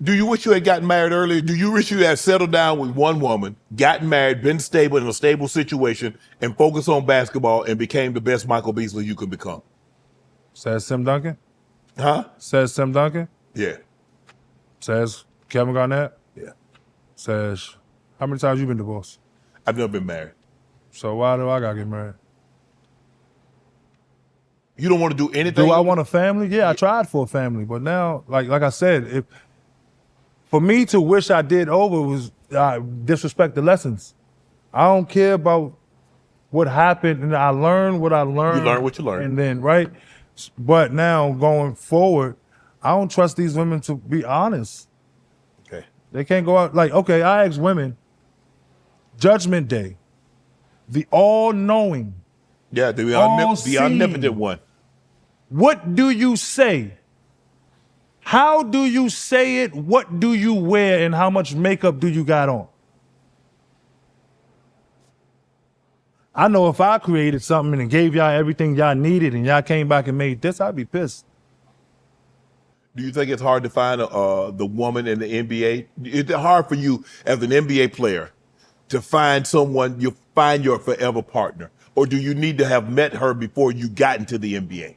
Do you wish you had gotten married earlier? Do you wish you had settled down with one woman, gotten married, been stable in a stable situation, and focused on basketball and became the best Michael Beasley you could become? Says Tim Duncan? Huh? Says Tim Duncan? Yeah. Says Kevin Garnett? Yeah. Says, how many times you been divorced? I've never been married. So why do I gotta get married? You don't want to do anything? Do I want a family? Yeah, I tried for a family, but now, like I said, for me to wish I did over was disrespect the lessons. I don't care about what happened, and I learned what I learned. You learn what you learned. And then, right? But now, going forward, I don't trust these women to be honest. Okay. They can't go out, like, okay, I ask women, Judgment Day, the all-knowing, Yeah, the omnipotent one. what do you say? How do you say it? What do you wear? And how much makeup do you got on? I know if I created something and gave y'all everything y'all needed and y'all came back and made this, I'd be pissed. Do you think it's hard to find the woman in the NBA? Is it hard for you as an NBA player to find someone, you find your forever partner? Or do you need to have met her before you got into the NBA?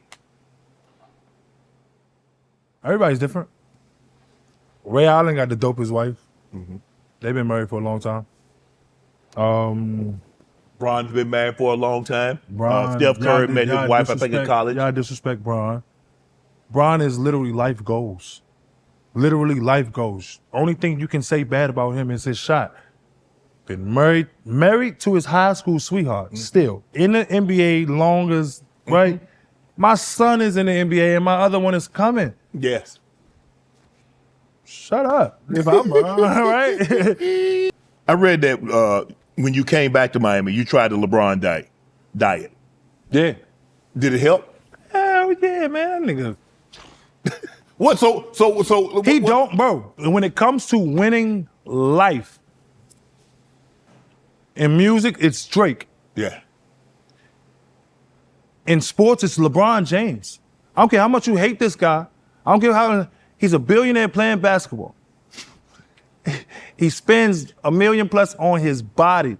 Everybody's different. Ray Allen got the dopest wife. Mm-hmm. They've been married for a long time. Bron's been married for a long time. Bron, Steph Curry met his wife, I think, in college. Y'all disrespect Bron. Bron is literally life goals. Literally life goals. Only thing you can say bad about him is his shot. Been married to his high school sweetheart, still. In the NBA long as, right? My son is in the NBA and my other one is coming. Yes. Shut up. If I'm right? I read that when you came back to Miami, you tried the LeBron diet. Yeah. Did it help? Hell yeah, man. Nigga. What? So he don't, bro. When it comes to winning life, in music, it's Drake. Yeah. In sports, it's LeBron James. I don't care how much you hate this guy. I don't care how he's a billionaire playing basketball. He spends $1 million plus on his body.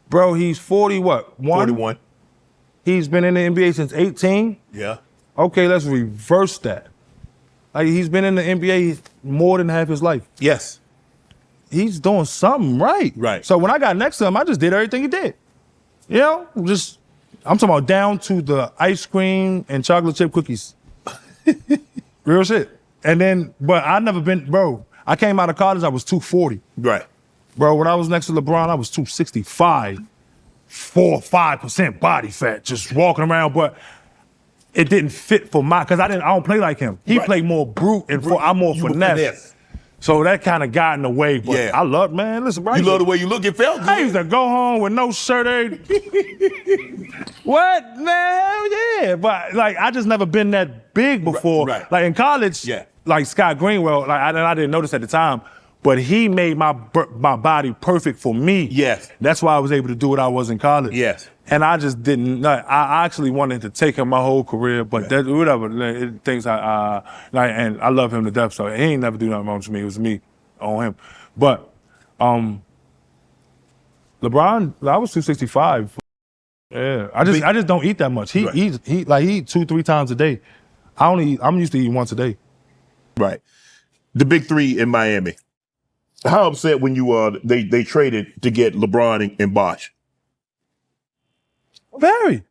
Bro, he's 40 what? 41. He's been in the NBA since 18. Yeah. Okay, let's reverse that. Like, he's been in the NBA more than half his life. Yes. He's doing something right. Right. So when I got next to him, I just did everything he did. You know, I'm talking about down to the ice cream and chocolate chip cookies. Real shit. And then, but I never been, bro, I came out of college, I was 240. Right. Bro, when I was next to LeBron, I was 265. 4-5% body fat, just walking around, but it didn't fit for because I don't play like him. He played more brute and I'm more finesse. So that kind of got in the way, but yeah. I love, man, listen, bro. You love the way you look, it felt good. I used to go home with no shirt. What, man? Hell yeah. But, like, I just never been that big before. Right. Like, in college, like Scott Greenwell, like I didn't notice at the time, but he made my body perfect for me. Yes. That's why I was able to do what I was in college. Yes. And I just didn't, like, I actually wanted to take him my whole career, but that, whatever, things like, and I love him to death, so he ain't never do nothing wrong to me. It was me on him. But LeBron, I was 265. Yeah, I just don't eat that much. He eats 2-3 times a day. I'm used to eating once a day. Right. The big three in Miami. How upset when you they traded to get LeBron and Bosh? Very.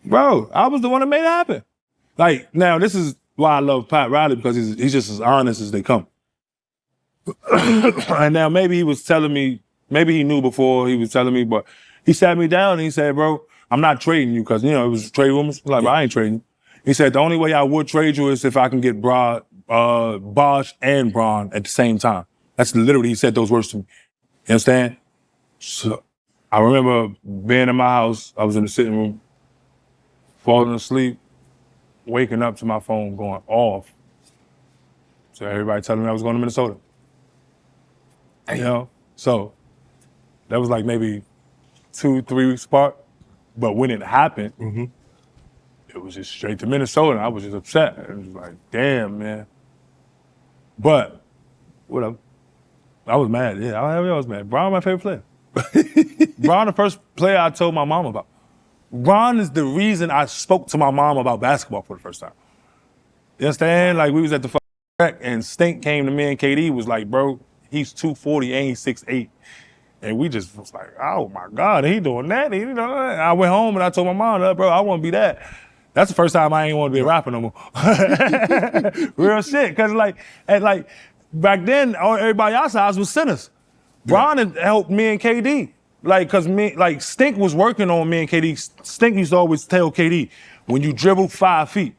Bro, I was the one that made it happen. Like, now this is why I love Pat Riley, because he's just as honest as they come. And now maybe he was telling me, maybe he knew before he was telling me, but he sat me down and he said, bro, I'm not trading you, because, you know, it was trade rumors. Like, I ain't trading you. He said, the only way I would trade you is if I can get Bosh and Bron at the same time. That's literally, he said those words to me. You understand? So I remember being in my house, I was in the sitting room, falling asleep, waking up to my phone going off. So everybody telling me I was going to Minnesota. You know? So that was like maybe 2-3 weeks apart. But when it happened, it was just straight to Minnesota. I was just upset. It was like, damn, man. But whatever. I was mad. Yeah, I was mad. Bron, my favorite player. Bron, the first player I told my mom about. Bron is the reason I spoke to my mom about basketball for the first time. You understand? Like, we was at the track, and Stink came to me and KD was like, bro, he's 240 and he's 6'8". And we just was like, oh my God, he doing that. He, I went home and I told my mom, bro, I want to be that. That's the first time I ain't want to be a rapper no more. Real shit. Cause like back then, everybody outside was centers. Bron had helped me and KD. Like, cause Stink was working on me and KD. Stink used to always tell KD, when you dribble 5 feet.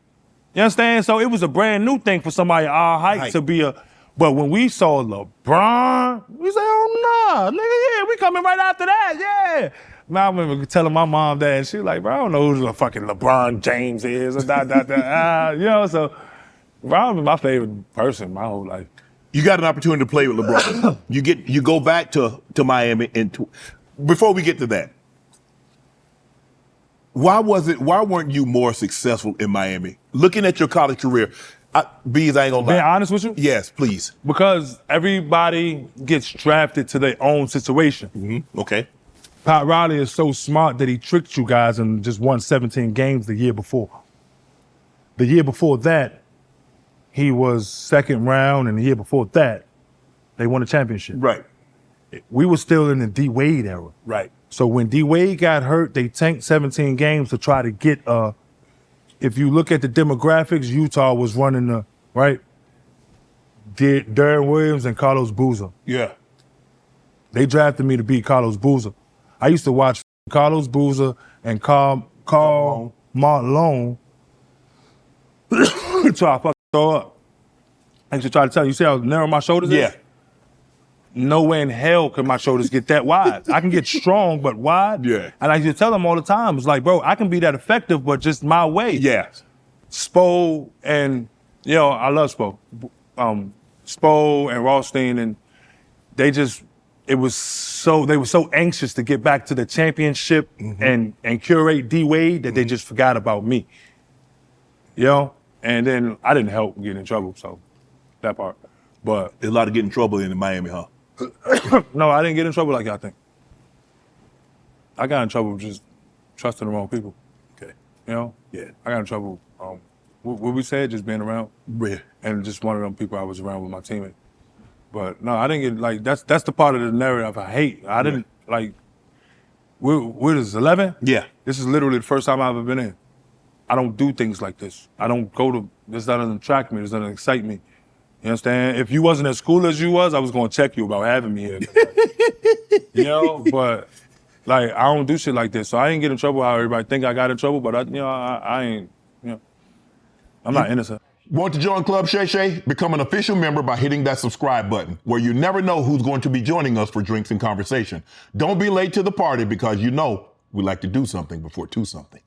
You understand? So it was a brand new thing for somebody our height to be but when we saw LeBron, we said, oh no, nigga, yeah, we coming right after that, yeah. Now I remember telling my mom that, and she was like, bro, I don't know who the fucking LeBron James is, or you know, so LeBron was my favorite person my whole life. You got an opportunity to play with LeBron. you go back to Miami, and before we get to that, why weren't you more successful in Miami? Looking at your college career, Bees, I ain't gonna lie. Being honest with you? Yes, please. Because everybody gets drafted to their own situation. Mm-hmm. Okay. Pat Riley is so smart that he tricked you guys and just won 17 games the year before. The year before that, he was second round, and the year before that, they won a championship. Right. We were still in the D Wade era. Right. So when D Wade got hurt, they tanked 17 games to try to get if you look at the demographics, Utah was running the, right? Darren Williams and Carlos Boozer. Yeah. They drafted me to beat Carlos Boozer. I used to watch Carlos Boozer and Karl Malone until I fucking throw up. I used to try to tell you see how narrow my shoulders is? Nowhere in hell could my shoulders get that wide. I can get strong, but wide. Yeah. And I used to tell them all the time, it's like, bro, I can be that effective, but just my way. Yeah. Spo and, I love Spo. Spo and Rothstein, and they were so anxious to get back to the championship and curate D Wade that they just forgot about me. And then I didn't help get in trouble, so that part. But there's a lot of getting in trouble in Miami, huh? No, I didn't get in trouble like y'all think. I got in trouble just trusting the wrong people. Okay. Yeah. I got in trouble. What we said, just being around. Yeah. And just one of them people I was around with my teammate. But no, I didn't get that's the part of the narrative I hate. I didn't we're 11? Yeah. This is literally the first time I've ever been in. I don't do things like this. I don't go to this doesn't attract me, this doesn't excite me. You understand? If you wasn't as cool as you was, I was gonna check you about having me here. But I don't do shit like this. So I didn't get in trouble how everybody think I got in trouble, but I ain't, I'm not innocent. Want to join Club Shay Shay? Become an official member by hitting that subscribe button, where you never know who's going to be joining us for drinks and conversation. Don't be late to the party because we like to do something before 2 something.